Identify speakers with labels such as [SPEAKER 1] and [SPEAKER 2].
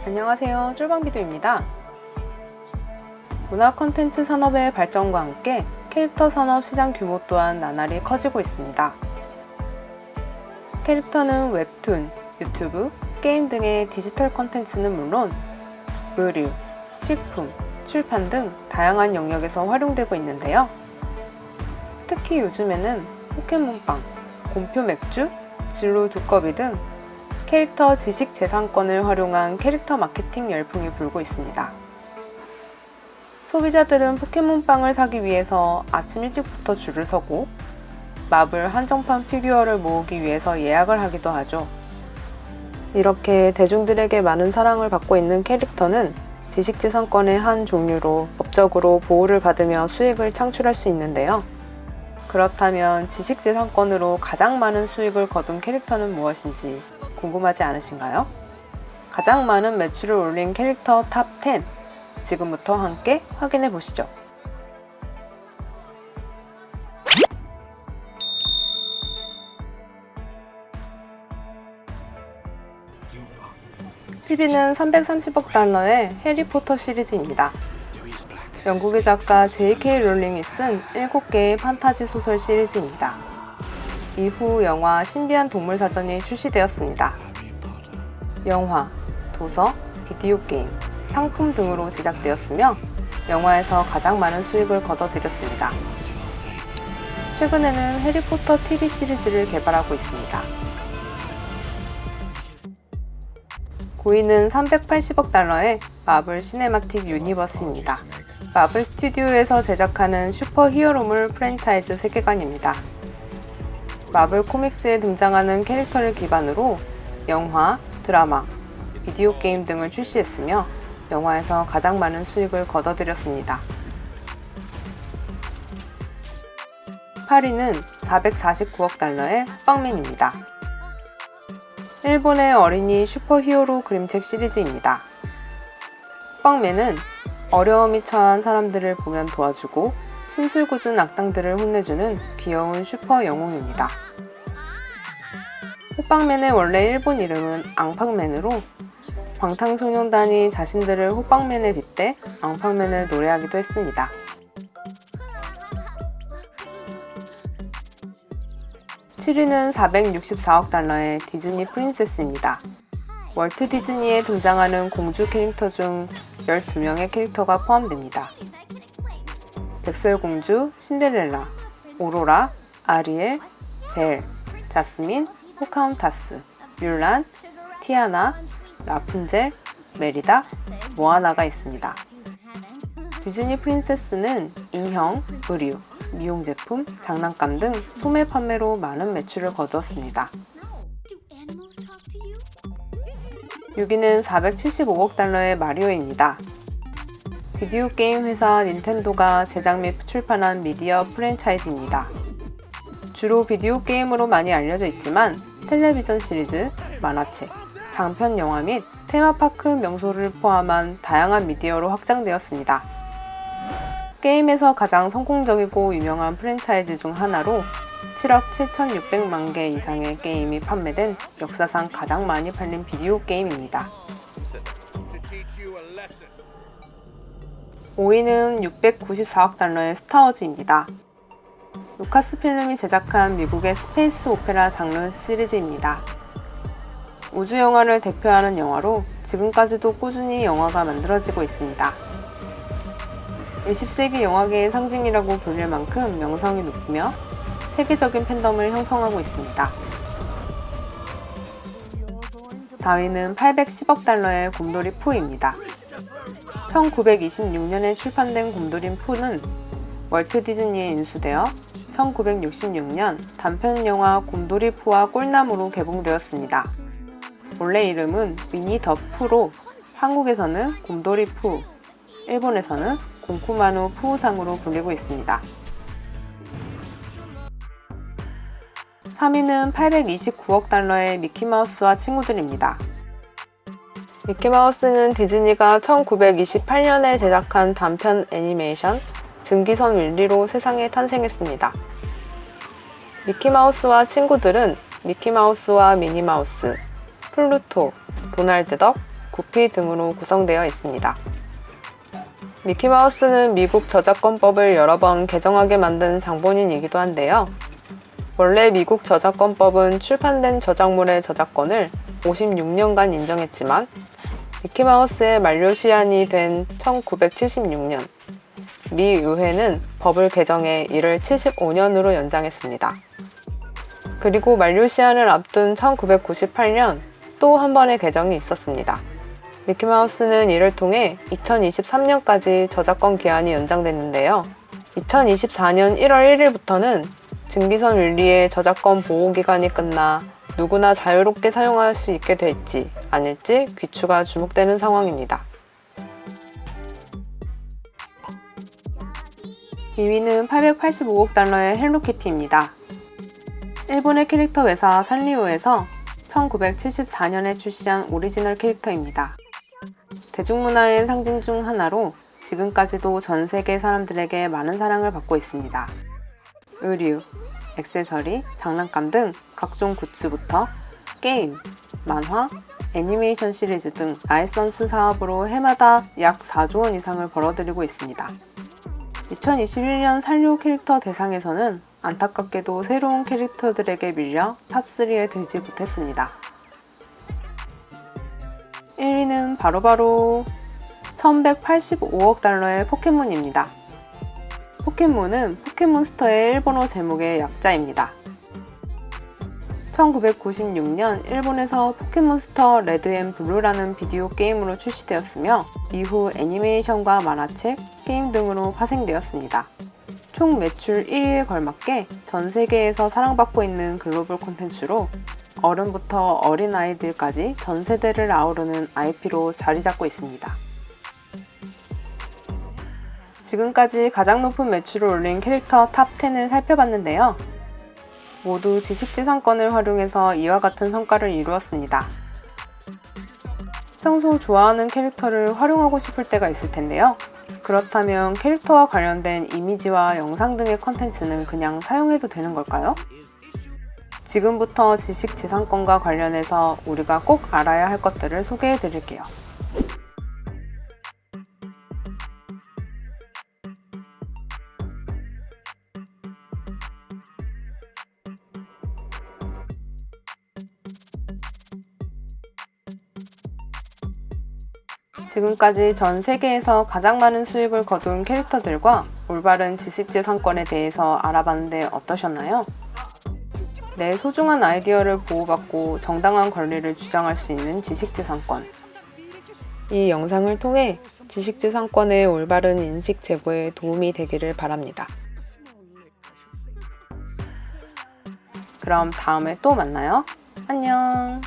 [SPEAKER 1] 안녕하세요, 쫄방비도입니다. 문화 콘텐츠 산업의 발전과 함께 캐릭터 산업 시장 규모 또한 나날이 커지고 있습니다. 캐릭터는 웹툰, 유튜브, 게임 등의 디지털 콘텐츠는 물론 의류, 식품, 출판 등 다양한 영역에서 활용되고 있는데요. 특히 요즘에는 포켓몬빵, 곰표 맥주, 진로 두꺼비 등 캐릭터 지식 재산권을 활용한 캐릭터 마케팅 열풍이 불고 있습니다. 소비자들은 포켓몬빵을 사기 위해서 아침 일찍부터 줄을 서고 마블 한정판 피규어를 모으기 위해서 예약을 하기도 하죠. 이렇게 대중들에게 많은 사랑을 받고 있는 캐릭터는 지식재산권의 한 종류로 법적으로 보호를 받으며 수익을 창출할 수 있는데요. 그렇다면 지식재산권으로 가장 많은 수익을 거둔 캐릭터는 무엇인지 궁금하지 않으신가요? 가장 많은 매출을 올린 캐릭터 탑 10! 지금부터 함께 확인해 보시죠. 10위는 330억 달러의 해리포터 시리즈입니다. 영국의 작가 J.K. 롤링이 쓴 7개의 판타지 소설 시리즈입니다. 이후 영화 신비한 동물 사전이 출시되었습니다. 영화, 도서, 비디오 게임, 상품 등으로 제작되었으며 영화에서 가장 많은 수익을 거둬들였습니다. 최근에는 해리포터 TV 시리즈를 개발하고 있습니다. 9위는 380억 달러의 마블 시네마틱 유니버스입니다. 마블 스튜디오에서 제작하는 슈퍼 히어로물 프랜차이즈 세계관입니다. 마블 코믹스에 등장하는 캐릭터를 기반으로 영화, 드라마, 비디오 게임 등을 출시했으며 영화에서 가장 많은 수익을 거둬들였습니다. 8위는 449억 달러의 호빵맨입니다. 일본의 어린이 슈퍼히어로 그림책 시리즈입니다. 호빵맨은 어려움이 처한 사람들을 보면 도와주고 심술궂은 악당들을 혼내주는 귀여운 슈퍼 영웅입니다. 호빵맨의 원래 일본 이름은 앙팡맨으로 방탄소년단이 자신들을 호빵맨에 빗대 앙팡맨을 노래하기도 했습니다. 7위는 464억 달러의 디즈니 프린세스입니다. 월트 디즈니에 등장하는 공주 캐릭터 중 12명의 캐릭터가 포함됩니다. 백설공주, 신데렐라, 오로라, 아리엘, 벨, 자스민, 포카혼타스, 뮬란, 티아나, 라푼젤, 메리다, 모아나가 있습니다. 디즈니 프린세스는 인형, 의류, 미용 제품, 장난감 등 소매 판매로 많은 매출을 거두었습니다. 6위는 475억 달러의 마리오입니다. 비디오 게임 회사 닌텐도가 제작 및 출판한 미디어 프랜차이즈입니다. 주로 비디오 게임으로 많이 알려져 있지만 텔레비전 시리즈, 만화책, 장편 영화 및 테마파크 명소를 포함한 다양한 미디어로 확장되었습니다. 게임에서 가장 성공적이고 유명한 프랜차이즈 중 하나로 7억 7,600만 개 이상의 게임이 판매된 역사상 가장 많이 팔린 비디오 게임입니다. 5위는 694억 달러의 스타워즈입니다. 루카스필름이 제작한 미국의 스페이스 오페라 장르 시리즈입니다. 우주 영화를 대표하는 영화로 지금까지도 꾸준히 영화가 만들어지고 있습니다. 20세기 영화계의 상징이라고 불릴 만큼 명성이 높으며 세계적인 팬덤을 형성하고 있습니다. 4위는 810억 달러의 곰돌이 푸입니다. 1926년에 출판된 곰돌이 푸는 월트 디즈니에 인수되어 1966년 단편 영화 곰돌이 푸와 꿀나무로 개봉되었습니다. 원래 이름은 위니 더 푸로 한국에서는 곰돌이 푸, 일본에서는 곰쿠마노 푸우상으로 불리고 있습니다. 3위는 829억 달러의 미키마우스와 친구들입니다. 미키마우스는 디즈니가 1928년에 제작한 단편 애니메이션 증기선 윌리로 세상에 탄생했습니다. 미키마우스와 친구들은 미키마우스와 미니마우스, 플루토, 도날드 덕, 구피 등으로 구성되어 있습니다. 미키마우스는 미국 저작권법을 여러 번 개정하게 만든 장본인이기도 한데요. 원래 미국 저작권법은 출판된 저작물의 저작권을 56년간 인정했지만 미키마우스의 만료 시한이 된 1976년 미 의회는 법을 개정해 이를 75년으로 연장했습니다. 그리고 만료 시한을 앞둔 1998년 또 한 번의 개정이 있었습니다. 미키마우스는 이를 통해 2023년까지 저작권 기한이 연장됐는데요. 2024년 1월 1일부터는 증기선 윌리의 저작권 보호 기간이 끝나 누구나 자유롭게 사용할 수 있게 될지 아닐지 귀추가 주목되는 상황입니다. 2위는 885억 달러의 헬로키티입니다. 일본의 캐릭터 회사 산리오에서 1974년에 출시한 오리지널 캐릭터입니다. 대중문화의 상징 중 하나로 지금까지도 전 세계 사람들에게 많은 사랑을 받고 있습니다. 의류, 액세서리, 장난감 등 각종 굿즈부터 게임, 만화, 애니메이션 시리즈 등 라이선스 사업으로 해마다 약 4조 원 이상을 벌어들이고 있습니다. 2021년 산리오 캐릭터 대상에서는 안타깝게도 새로운 캐릭터들에게 밀려 탑3에 들지 못했습니다. 1위는 바로 1185억 달러의 포켓몬입니다. 포켓몬은 포켓몬스터의 일본어 제목의 약자입니다. 1996년 일본에서 포켓몬스터 레드 앤 블루라는 비디오 게임으로 출시되었으며 이후 애니메이션과 만화책, 게임 등으로 파생되었습니다. 총 매출 1위에 걸맞게 전 세계에서 사랑받고 있는 글로벌 콘텐츠로 어른부터 어린아이들까지 전 세대를 아우르는 IP로 자리 잡고 있습니다. 지금까지 가장 높은 매출을 올린 캐릭터 탑10을 살펴봤는데요. 모두 지식지상권을 활용해서 이와 같은 성과를 이루었습니다. 평소 좋아하는 캐릭터를 활용하고 싶을 때가 있을 텐데요. 그렇다면 캐릭터와 관련된 이미지와 영상 등의 컨텐츠는 그냥 사용해도 되는 걸까요? 지금부터 지식재산권과 관련해서 우리가 꼭 알아야 할 것들을 소개해 드릴게요. 지금까지 전 세계에서 가장 많은 수익을 거둔 캐릭터들과 올바른 지식재산권에 대해서 알아봤는데 어떠셨나요? 내 소중한 아이디어를 보호받고 정당한 권리를 주장할 수 있는 지식재산권. 이 영상을 통해 지식재산권의 올바른 인식 제고에 도움이 되기를 바랍니다. 그럼 다음에 또 만나요. 안녕.